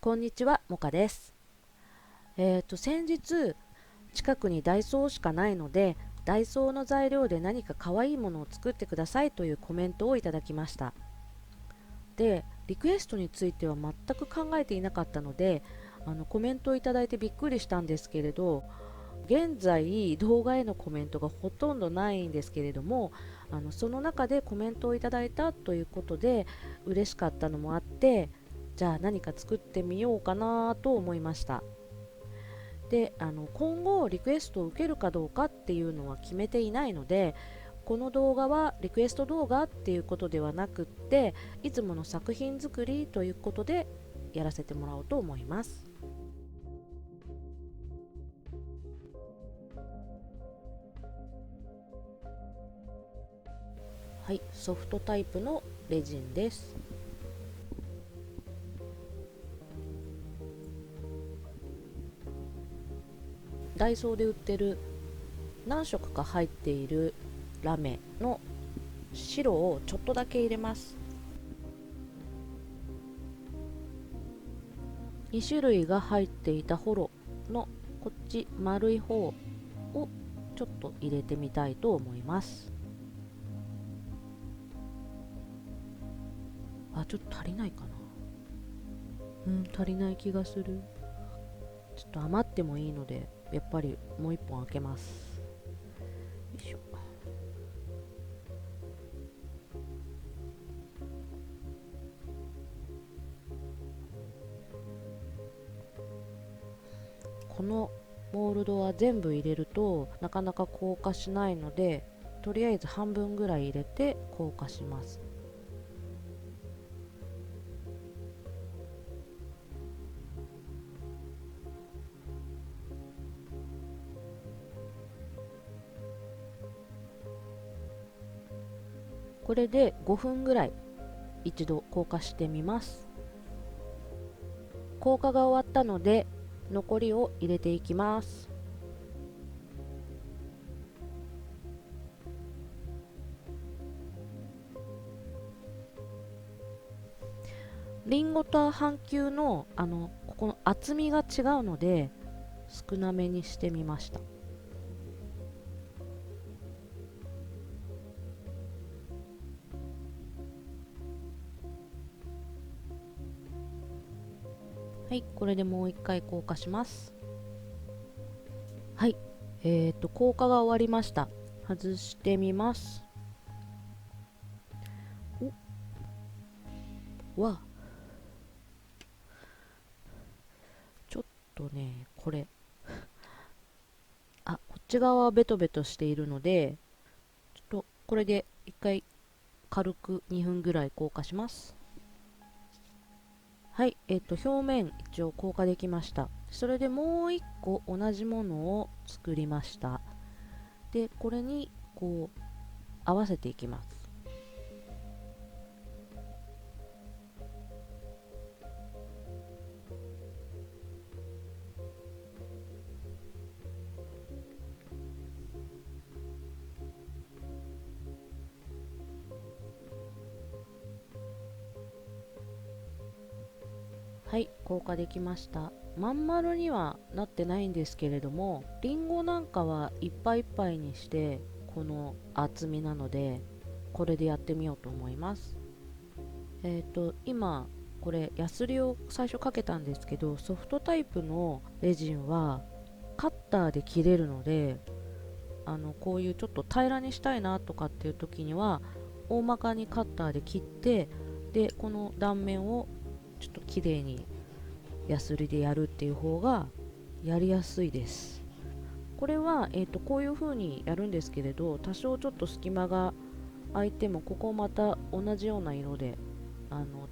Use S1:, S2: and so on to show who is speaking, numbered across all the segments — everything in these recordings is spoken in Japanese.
S1: こんにちは、もかです。先日、近くにダイソーしかないので、ダイソーの材料で何か可愛いものを作ってくださいというコメントをいただきました。で、リクエストについては全く考えていなかったので、コメントをいただいてびっくりしたんですけれど、現在動画へのコメントがほとんどないんですけれども、その中でコメントをいただいたということで嬉しかったのもあって、じゃあ何か作ってみようかなと思いました。で、今後リクエストを受けるかどうかっていうのは決めていないので、この動画はリクエスト動画っていうことではなくって、いつもの作品作りということでやらせてもらおうと思います。はい、ソフトタイプのレジンです。ダイソーで売ってる何色か入っているラメの白をちょっとだけ入れます。2種類が入っていたホロのこっち丸い方をちょっと入れてみたいと思います。ちょっと足りないかな。足りない気がする。ちょっと余ってもいいのでやっぱりもう一本開けます。よいしょ。このモールドは全部入れるとなかなか硬化しないので、とりあえず半分ぐらい入れて硬化します。これで5分ぐらい一度硬化してみます。硬化が終わったので残りを入れていきます。リンゴと半球のここの厚みが違うので少なめにしてみました。はい、これでもう一回硬化します。はい、硬化が終わりました。外してみます。わ、ちょっとね、これこっち側はベトベトしているので、ちょっとこれで一回軽く2分ぐらい硬化します。はい、表面一応硬化できました。それでもう一個同じものを作りました。で、これにこう合わせていきます。はい、硬化できました。まん丸にはなってないんですけれども、りんごなんかはいっぱいいっぱいにしてこの厚みなので、これでやってみようと思います。今これヤスリを最初かけたんですけど、ソフトタイプのレジンはカッターで切れるので、こういうちょっと平らにしたいなとかっていう時には大まかにカッターで切って、でこの断面をちょっと綺麗にヤスリでやるっていう方がやりやすいです。これは、こういう風にやるんですけれど、多少ちょっと隙間が空いてもここをまた同じような色で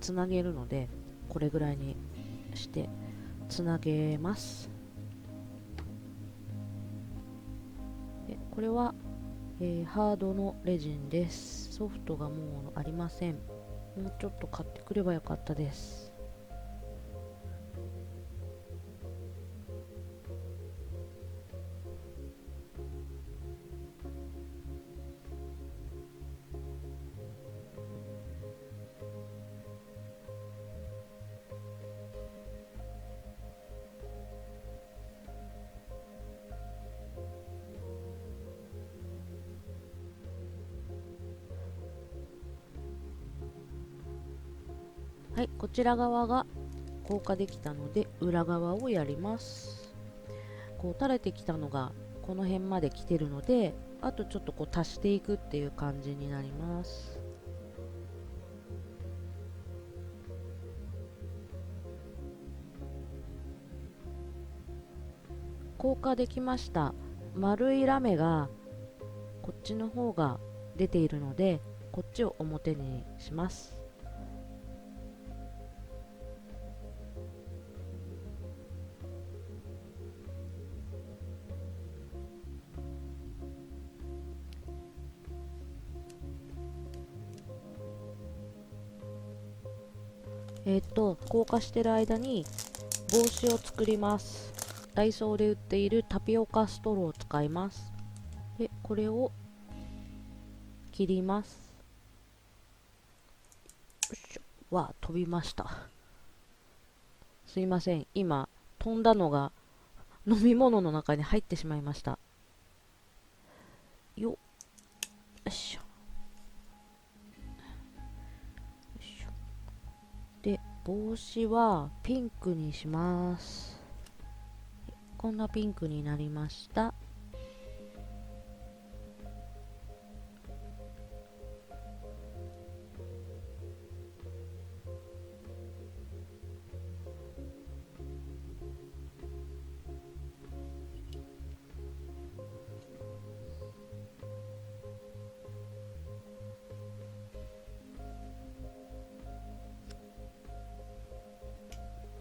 S1: つなげるので、これぐらいにしてつなげます。でこれは、ハードのレジンです。ソフトがもうありません。もうちょっと買ってくればよかったです。はい、こちら側が硬化できたので裏側をやります。こう垂れてきたのがこの辺まで来てるので、あとちょっとこう足していくっていう感じになります。硬化できました。丸いラメがこっちの方が出ているので、こっちを表にします。硬化してる間に帽子を作ります。ダイソーで売っているタピオカストローを使います。で、これを切ります。よいしょ。わあ、飛びました。すいません。今、飛んだのが飲み物の中に入ってしまいました。よっしょ。よいしょ。で、帽子はピンクにします。こんなピンクになりました。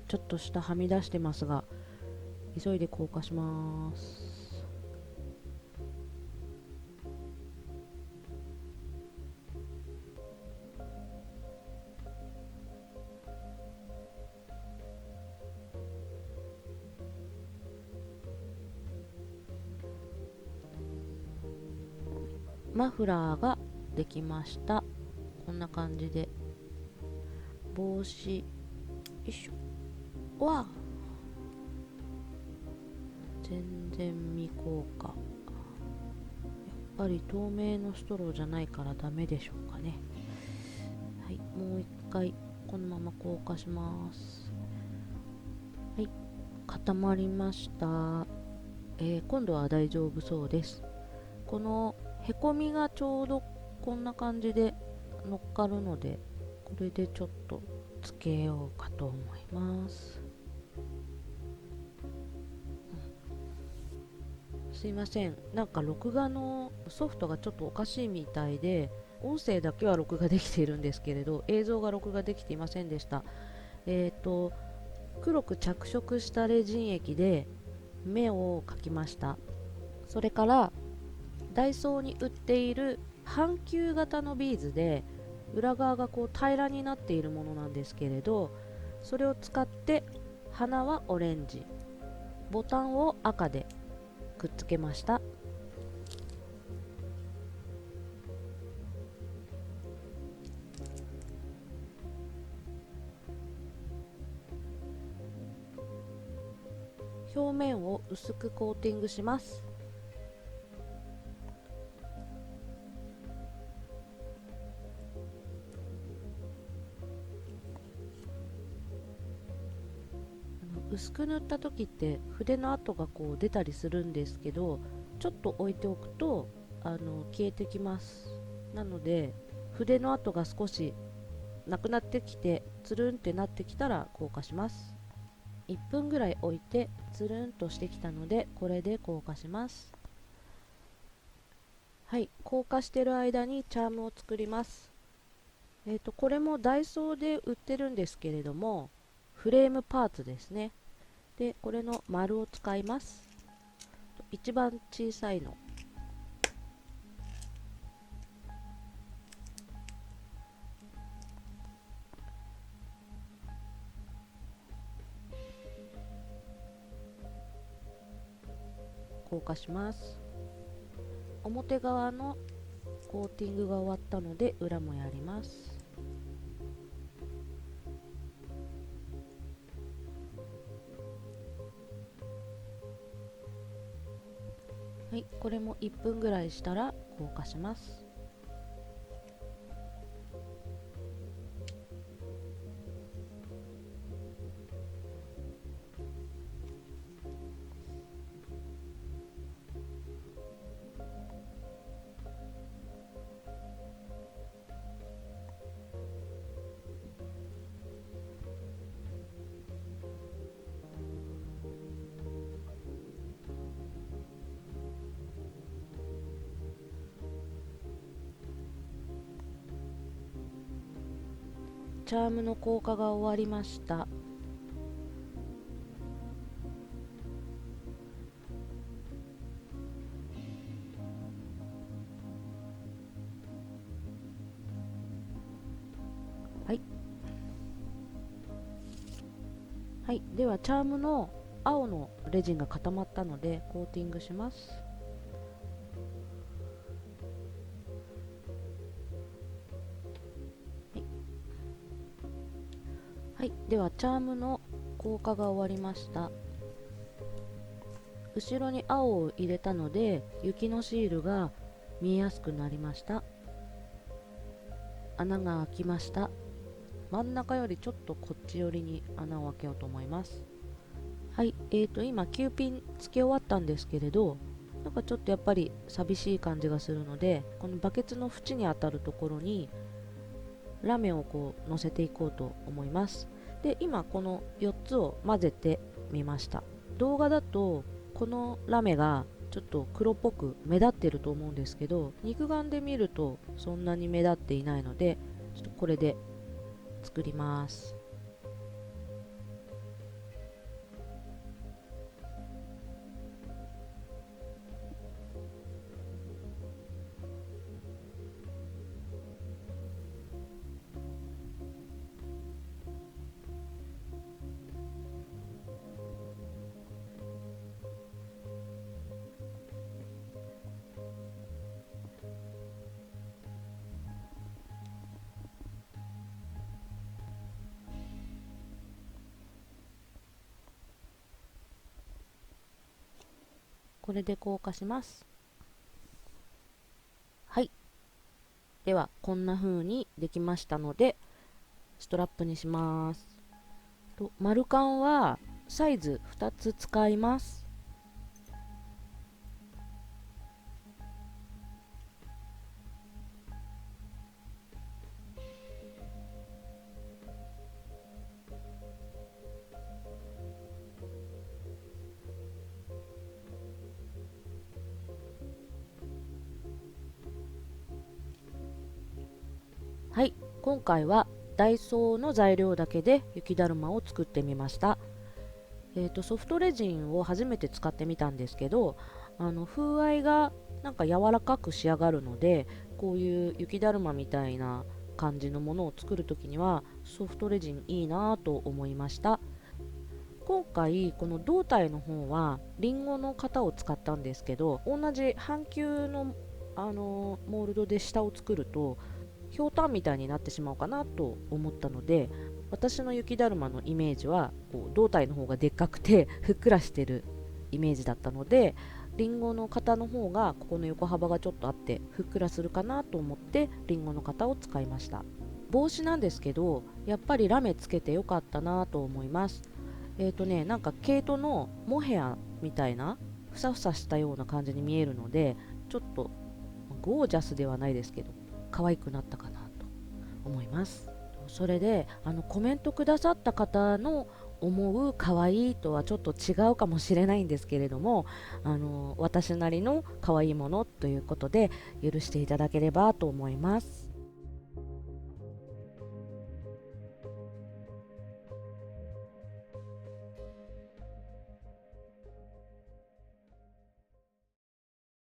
S1: ちょっと下はみ出してますが、急いで硬化します。マフラーができました。こんな感じで帽子、よいしょ。わあ、全然未硬化。やっぱり透明のストローじゃないからダメでしょうかね。はい、もう一回このまま硬化します。はい、固まりました。今度は大丈夫そうです。このへこみがちょうどこんな感じで乗っかるので、これでちょっとつけようかと思います。すいません、なんか録画のソフトがちょっとおかしいみたいで、音声だけは録画できているんですけれど、映像が録画できていませんでした。黒く着色したレジン液で目を描きました。それからダイソーに売っている半球型のビーズで裏側がこう平らになっているものなんですけれど、それを使って鼻はオレンジ、ボタンを赤でくっつけました。表面を薄くコーティングします。薄く塗った時って筆の跡がこう出たりするんですけど、ちょっと置いておくと消えてきます。なので筆の跡が少しなくなってきてつるんってなってきたら硬化します。1分ぐらい置いてつるんとしてきたので、これで硬化します。はい、硬化してる間にチャームを作ります。これもダイソーで売ってるんですけれども、フレームパーツですね。で、これの丸を使います。一番小さいの。硬化します。表側のコーティングが終わったので裏もやります。はい、これも1分ぐらいしたら硬化します。チャームの効果が終わりました。はい、はい、ではチャームの青のレジンが固まったのでコーティングします。はい、はい、ではチャームの効果が終わりました。後ろに青を入れたので雪のシールが見えやすくなりました。穴が開きました。真ん中よりちょっとこっち寄りに穴を開けようと思います。はい、今9ピンつけ終わったんですけれど、なんかちょっとやっぱり寂しい感じがするので、このバケツの縁に当たるところにラメをこう乗せていこうと思います。で、今この4つを混ぜてみました。動画だとこのラメがちょっと黒っぽく目立ってると思うんですけど、肉眼で見るとそんなに目立っていないので、ちょっとこれで作ります。これで硬化します。はい、ではこんな風にできましたのでストラップにします。丸カンはサイズ2つ使います。はい、今回はダイソーの材料だけで雪だるまを作ってみました。ソフトレジンを初めて使ってみたんですけど、風合いがなんか柔らかく仕上がるので、こういう雪だるまみたいな感じのものを作るときにはソフトレジンいいなと思いました。今回この胴体の方はリンゴの型を使ったんですけど、同じ半球の、モールドで下を作るとひょうたんみたいになってしまうかなと思ったので、私の雪だるまのイメージはこう胴体の方がでっかくてふっくらしてるイメージだったので、リンゴの型の方がここの横幅がちょっとあってふっくらするかなと思ってリンゴの型を使いました。帽子なんですけど、やっぱりラメつけてよかったなと思います。なんか毛糸のモヘアみたいなふさふさしたような感じに見えるので、ちょっとゴージャスではないですけど可愛くなったかなと思います。それでコメントくださった方の思う可愛いとはちょっと違うかもしれないんですけれども、私なりの可愛いものということで許していただければと思います。